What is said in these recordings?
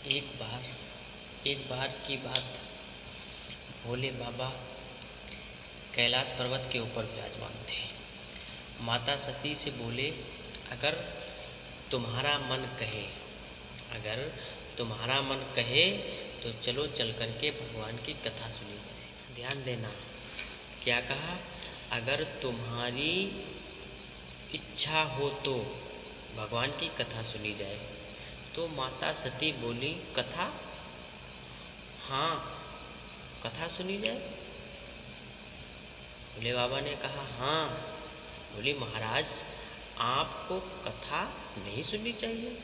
एक बार की बात, भोले बाबा कैलाश पर्वत के ऊपर विराजमान थे। माता सती से बोले, अगर तुम्हारा मन कहे अगर तुम्हारा मन कहे तो चलो चल करके भगवान की कथा सुनी जाए। ध्यान देना, क्या कहा? अगर तुम्हारी इच्छा हो तो भगवान की कथा सुनी जाए। तो माता सती बोली, कथा? हाँ, कथा सुनी जाए। भोले बाबा ने कहा, हाँ। बोली, महाराज, आपको कथा नहीं सुननी चाहिए,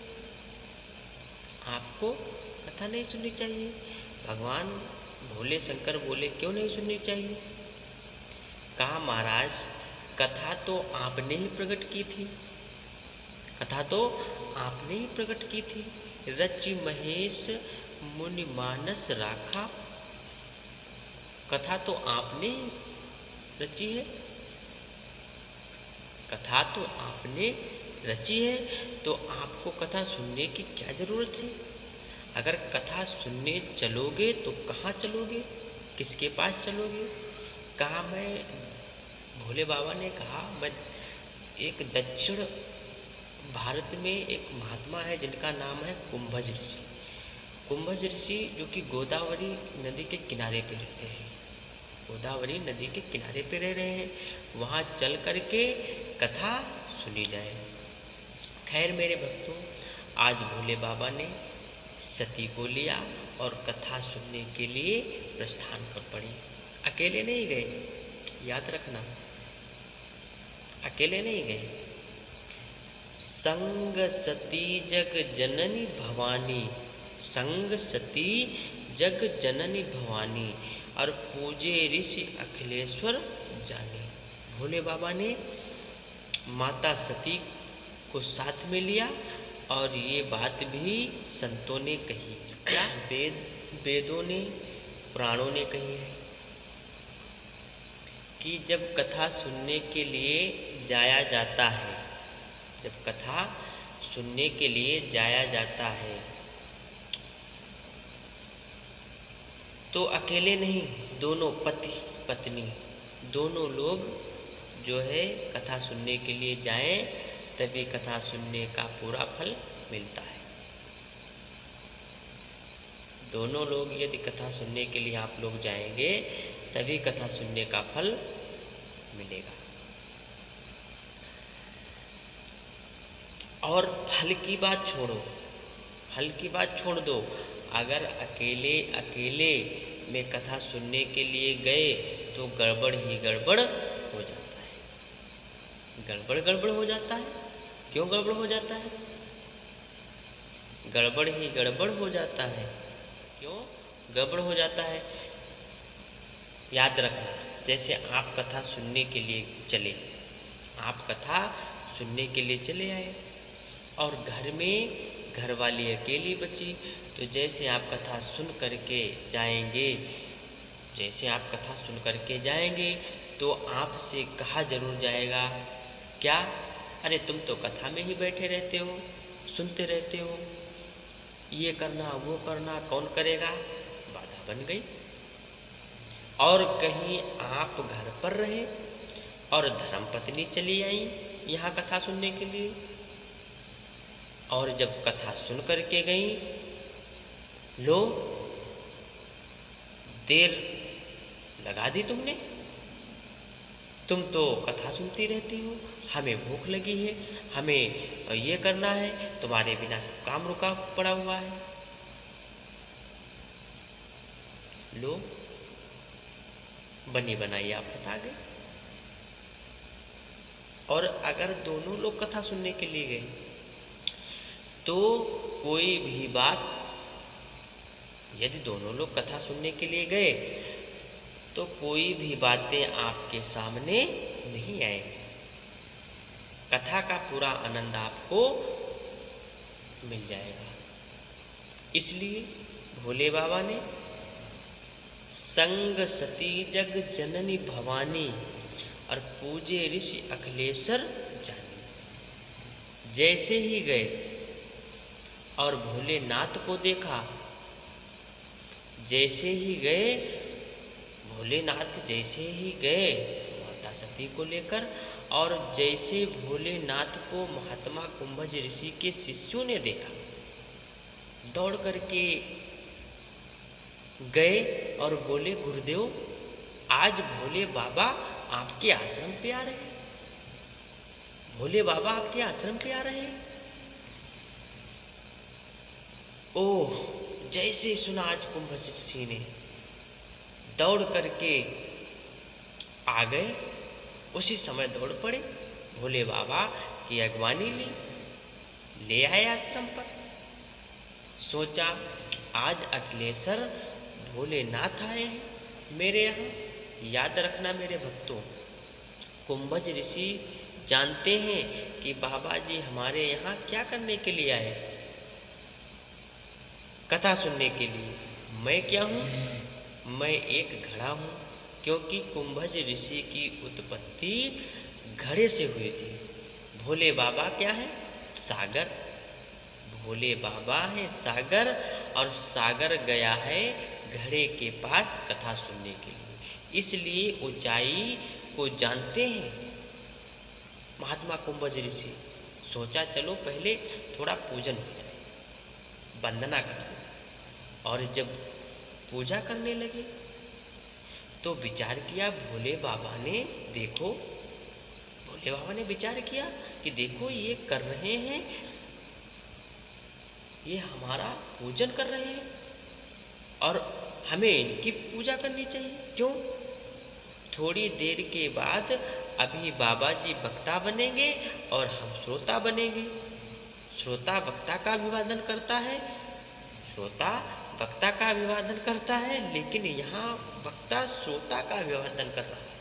आपको कथा नहीं सुननी चाहिए। भगवान भोले शंकर बोले, क्यों नहीं सुननी चाहिए? कहा, महाराज, कथा तो आपने ही प्रकट की थी, कथा तो आपने ही प्रकट की थी। रचि महेश मुनि मानस राखा, कथा तो आपने रची है, कथा तो आपने रची है, तो आपको कथा सुनने की क्या ज़रूरत है? अगर कथा सुनने चलोगे तो कहाँ चलोगे, किसके पास चलोगे? कहा, मैं भोले बाबा ने कहा, मैं एक दक्षिण भारत में एक महात्मा है जिनका नाम है कुंभज ऋषि। कुंभज ऋषि जो कि गोदावरी नदी के किनारे पे रहते हैं, गोदावरी नदी के किनारे पे रह रहे हैं, वहाँ चल करके कथा सुनी जाए। खैर मेरे भक्तों, आज भोले बाबा ने सती को लिया और कथा सुनने के लिए प्रस्थान कर पड़ी। अकेले नहीं गए, याद रखना, अकेले नहीं गए। संग सती जग जननी भवानी, संग सती जग जननी भवानी, और पूजे ऋषि अखिलेश्वर जानी। भोले बाबा ने माता सती को साथ में लिया और ये बात भी संतों ने कही है। क्या? वेदों ने, पुराणों ने कही है कि जब कथा सुनने के लिए जाया जाता है, जब कथा सुनने के लिए जाया जाता है तो अकेले नहीं, दोनों पति पत्नी दोनों लोग जो है कथा सुनने के लिए जाएं, तभी कथा सुनने का पूरा फल मिलता है। दोनों लोग यदि कथा सुनने के लिए आप लोग जाएंगे तभी कथा सुनने का फल मिलेगा। और फल की बात छोड़ो, फल की बात छोड़ दो, अगर अकेले में कथा सुनने के लिए गए तो गड़बड़ ही गड़बड़ हो जाता है, गड़बड़ हो जाता है। क्यों गड़बड़ हो जाता है? गड़बड़ ही गड़बड़ हो जाता है। क्यों गड़बड़ हो जाता है? याद रखना, जैसे आप कथा सुनने के लिए चले, आप कथा सुनने के लिए चले आए और घर में घर वाली अकेली बची, तो जैसे आप कथा सुन करके जाएंगे, जैसे आप कथा सुन करके जाएंगे तो आपसे कहा जरूर जाएगा, क्या? अरे तुम तो कथा में ही बैठे रहते हो, सुनते रहते हो, ये करना वो करना कौन करेगा? बाधा बन गई। और कहीं आप घर पर रहे और धर्मपत्नी चली आई यहाँ कथा सुनने के लिए, और जब कथा सुन करके गई, लो देर लगा दी तुमने, तुम तो कथा सुनती रहती हो, हमें भूख लगी है, हमें ये करना है, तुम्हारे बिना सब काम रुका पड़ा हुआ है, लो बनी बनाई आफत आ गई। और अगर दोनों लोग कथा सुनने के लिए गए तो कोई भी बात, यदि दोनों लोग कथा सुनने के लिए गए तो कोई भी बातें आपके सामने नहीं आएंगी, कथा का पूरा आनंद आपको मिल जाएगा। इसलिए भोले बाबा ने संग सती जग जननी भवानी और पूजे ऋषि अखिलेश्वर जानी, जैसे ही गए और भोलेनाथ को देखा। जैसे ही गए, भोलेनाथ जैसे ही गए माता सती को लेकर, और जैसे भोलेनाथ को महात्मा कुंभज ऋषि के शिष्यों ने देखा, दौड़ करके गए और बोले, गुरुदेव आज भोले बाबा आपके आश्रम पे आ रहे हैं, भोले बाबा आपके आश्रम पे आ रहे हैं। ओह, जैसे सुना आज कुंभज ऋषि ने दौड़ करके आ गए, उसी समय दौड़ पड़े, भोले बाबा की अगवानी ली, ले आए आश्रम पर। सोचा आज अखिलेश्वर भोलेनाथ आए हैं मेरे यहाँ। याद रखना मेरे भक्तों, कुंभज ऋषि जानते हैं कि बाबा जी हमारे यहाँ क्या करने के लिए आए, कथा सुनने के लिए। मैं क्या हूँ? मैं एक घड़ा हूँ, क्योंकि कुंभज ऋषि की उत्पत्ति घड़े से हुई थी। भोले बाबा क्या है? सागर। भोले बाबा है सागर, और सागर गया है घड़े के पास कथा सुनने के लिए। इसलिए ऊंचाई को जानते हैं महात्मा कुंभज ऋषि। सोचा चलो पहले थोड़ा पूजन हो जाए, वंदना करो। और जब पूजा करने लगे तो विचार किया भोले बाबा ने, देखो भोले बाबा ने विचार किया कि देखो ये कर रहे हैं, ये हमारा पूजन कर रहे हैं और हमें इनकी पूजा करनी चाहिए। क्यों? थोड़ी देर के बाद अभी बाबा जी वक्ता बनेंगे और हम श्रोता बनेंगे। श्रोता वक्ता का अभिवादन करता है, श्रोता वक्ता का अभिवादन करता है, लेकिन यहाँ वक्ता श्रोता का अभिवादन कर रहा है।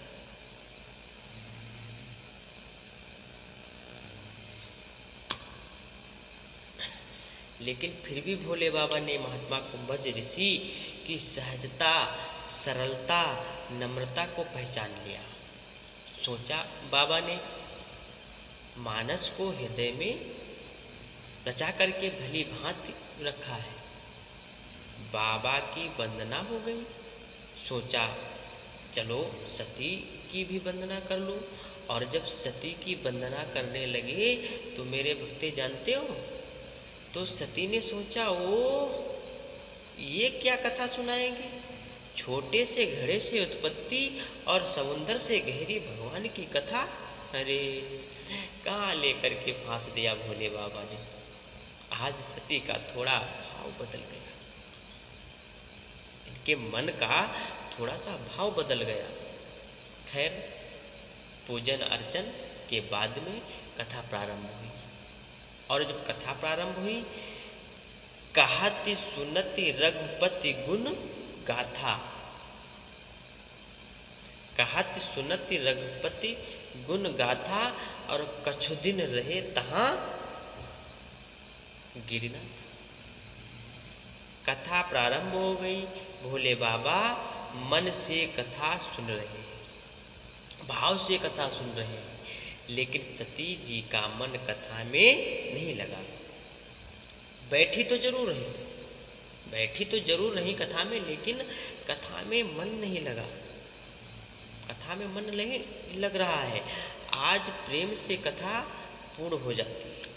लेकिन फिर भी भोले बाबा ने महात्मा कुंभज ऋषि की सहजता, सरलता, नम्रता को पहचान लिया। सोचा बाबा ने मानस को हृदय में रचा करके भली भांति रखा है। बाबा की वंदना हो गई। सोचा चलो सती की भी वंदना कर लूँ। और जब सती की वंदना करने लगे तो मेरे भक्ते जानते हो, तो सती ने सोचा ओ ये क्या कथा सुनाएंगे। छोटे से घड़े से उत्पत्ति और समुंदर से गहरी भगवान की कथा। अरे कहाँ लेकर के फांस दिया भोले बाबा ने। आज सती का थोड़ा भाव बदल गया, इनके मन का थोड़ा सा भाव बदल गया। खैर पूजन अर्चन के बाद में कथा प्रारंभ हुई। और जब कथा प्रारंभ हुई, कहति सुनति रघुपति गुण गाथा। कहति सुनति रघुपति गुण गाथा, और कछु दिन रहे तहाँ गिरिनाथ। कथा प्रारंभ हो गई। भोले बाबा मन से कथा सुन रहे हैं, भाव से कथा सुन रहे हैं, लेकिन सती जी का मन कथा में नहीं लगा। बैठी तो जरूर रही, बैठी तो जरूर रही कथा में, लेकिन कथा में मन नहीं लगा। कथा में मन नहीं लग रहा है। आज प्रेम से कथा पूर्ण हो जाती है।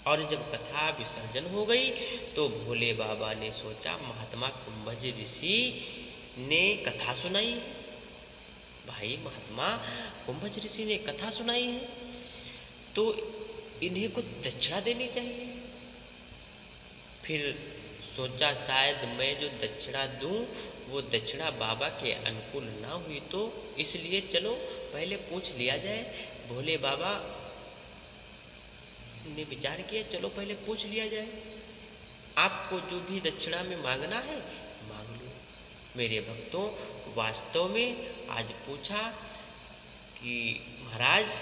और जब कथा विसर्जन हो गई तो भोले बाबा ने सोचा महात्मा कुंभज ऋषि ने कथा सुनाई। भाई महात्मा कुंभज ऋषि ने कथा सुनाई है तो इन्हें कुछ दक्षिणा देनी चाहिए। फिर सोचा शायद मैं जो दक्षिणा दूं वो दक्षिणा बाबा के अनुकूल ना हुई, तो इसलिए चलो पहले पूछ लिया जाए। भोले बाबा ने विचार किया चलो पहले पूछ लिया जाए, आपको जो भी दक्षिणा में मांगना है मांग लो। मेरे भक्तों, वास्तव में आज पूछा कि महाराज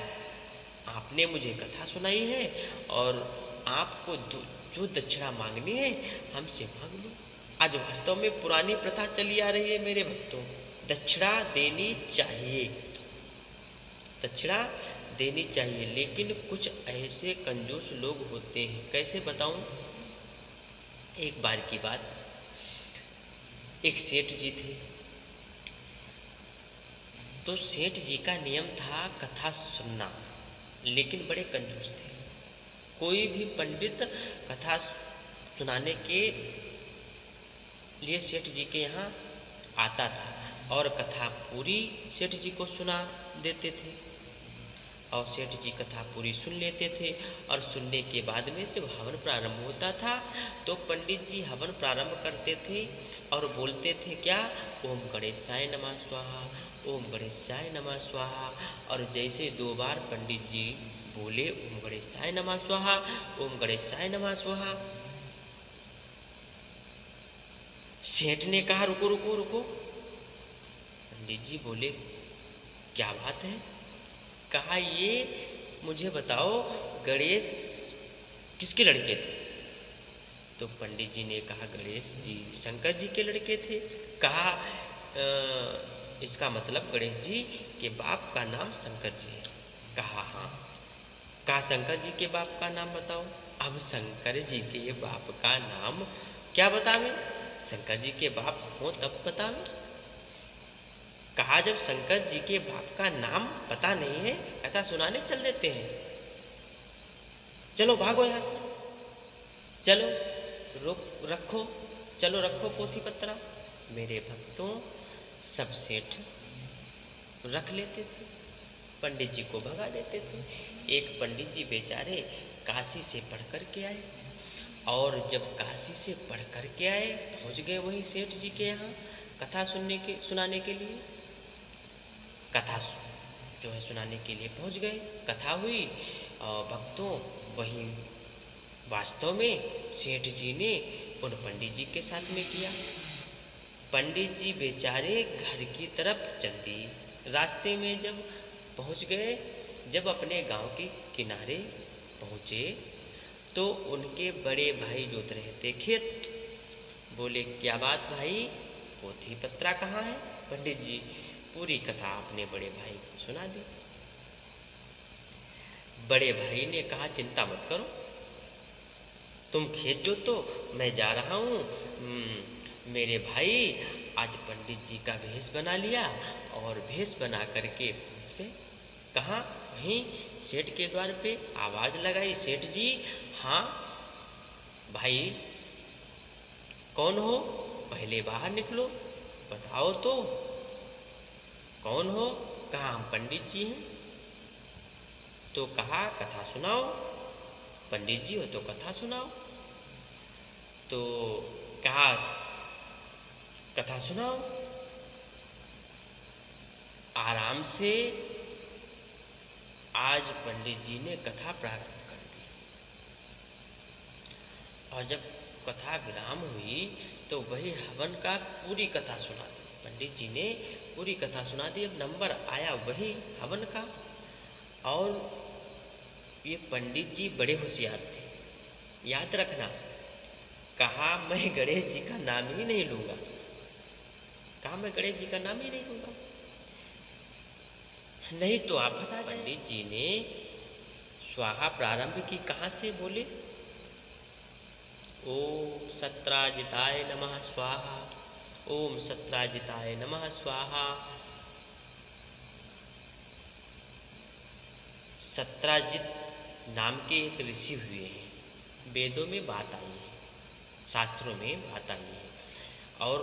आपने मुझे कथा सुनाई है और आपको जो दक्षिणा मांगनी है हमसे मांग लो। आज वास्तव में पुरानी प्रथा चली आ रही है मेरे भक्तों, दक्षिणा देनी चाहिए, दक्षिणा देनी चाहिए। लेकिन कुछ ऐसे कंजूस लोग होते हैं, कैसे बताऊं? एक बार की बात, एक सेठ जी थे। तो सेठ जी का नियम था कथा सुनना, लेकिन बड़े कंजूस थे। कोई भी पंडित कथा सुनाने के लिए सेठ जी के यहाँ आता था और कथा पूरी सेठ जी को सुना देते थे। और सेठ जी कथा पूरी सुन लेते थे और सुनने के बाद में जब हवन प्रारंभ होता था तो पंडित जी हवन प्रारंभ करते थे और बोलते थे क्या, ओम गणेशाय नमः स्वाहा, ओम गणेशाय नमः स्वाहा। और जैसे 2 बार पंडित जी बोले ओम गणेशाय नमः स्वाहा, ओम गणेशाय नमः स्वाहा, सेठ ने कहा रुको रुको रुको। पंडित जी बोले क्या बात है? कहा ये मुझे बताओ गणेश किसके लड़के थे? तो पंडित जी ने कहा गणेश जी शंकर जी के लड़के थे। कहा इसका मतलब गणेश जी के बाप का नाम शंकर जी है। कहा हाँ। कहा शंकर जी के बाप का नाम बताओ। अब शंकर जी के बाप का नाम क्या बतावें? शंकर जी के बाप हो तब बतावें। कहा जब शंकर जी के बाप का नाम पता नहीं है, कथा सुनाने चल देते हैं। चलो भागो यहाँ से, चलो रुक रखो, चलो रखो पोथी पत्रा। मेरे भक्तों सब सेठ रख लेते थे, पंडित जी को भगा देते थे। एक पंडित जी बेचारे काशी से पढ़ कर के आए और जब काशी से पढ़ कर के आए पहुँच गए वहीं सेठ जी के यहाँ कथा सुनाने के लिए। कथा जो है सुनाने के लिए पहुंच गए। कथा हुई और भक्तों वहीं वास्तव में सेठ जी ने उन पंडित जी के साथ में किया। पंडित जी बेचारे घर की तरफ चल दिए। रास्ते में जब पहुंच गए, जब अपने गांव के किनारे पहुंचे तो उनके बड़े भाई जोत रहे थे खेत। बोले क्या बात भाई, पोथी पत्रा कहाँ है? पंडित जी पूरी कथा अपने बड़े भाई को सुना दी। बड़े भाई ने कहा चिंता मत करो, तुम खेत जोतो, मैं जा रहा हूँ। मेरे भाई आज पंडित जी का भेष बना लिया और भेष बना करके पहुँच गए। कहाँ? वहीं सेठ के द्वार पे। आवाज़ लगाई सेठ जी, हाँ भाई कौन हो? पहले बाहर निकलो, बताओ तो कौन हो? कहा हम पंडित जी हैं। तो कहा कथा सुनाओ। पंडित जी हो तो कथा सुनाओ। तो कहा कथा सुनाओ। आराम से आज पंडित जी ने कथा प्रारंभ कर दी और जब कथा विराम हुई तो वही हवन का पूरी कथा सुना दी। पंडित जी ने पूरी कथा सुना दी। अब नंबर आया वही हवन का और ये पंडित जी बड़े होशियार थे, याद रखना। कहा मैं गणेश जी का नाम ही नहीं लूँगा। कहा मैं गणेश जी का नाम ही नहीं लूँगा, नहीं तो आप बता जाए। पंडित जी ने स्वाहा प्रारंभ की। कहाँ से बोले? ओम सत्राजिताय नमः स्वाहा, ओम सत्राजिताय नमः स्वाहा। सत्राजित नाम के एक ऋषि हुए हैं, वेदों में बात आई है, शास्त्रों में बात आई है। और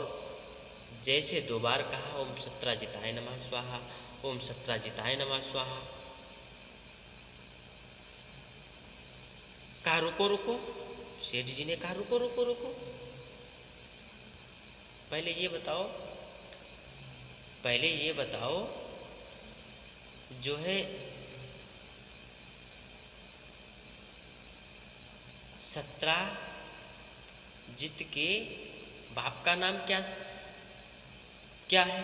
जैसे 2 बार कहा ओम सत्राजिताय नमः स्वाहा, ओम सत्राजिताय नमः स्वाहा। कहा रुको रुको। सेठ जी ने कहा रुको रुको रुको, पहले ये बताओ जो है सत्राजित के बाप का नाम क्या क्या है?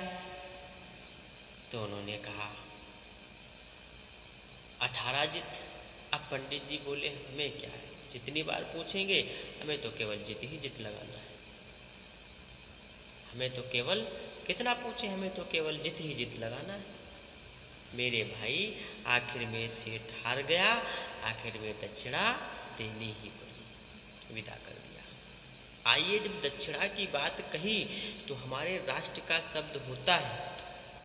तो उन्होंने कहा 18जित। अब पंडित जी बोले हमें क्या है, जितनी बार पूछेंगे हमें तो केवल जित ही जित लगाना है। हमें तो केवल कितना पूछे, हमें तो केवल जित ही जित लगाना है। मेरे भाई आखिर में सेठ हार गया, आखिर में दक्षिणा देनी ही पड़ी, विदा कर दिया। आइए, जब दक्षिणा की बात कही तो हमारे राष्ट्र का शब्द होता है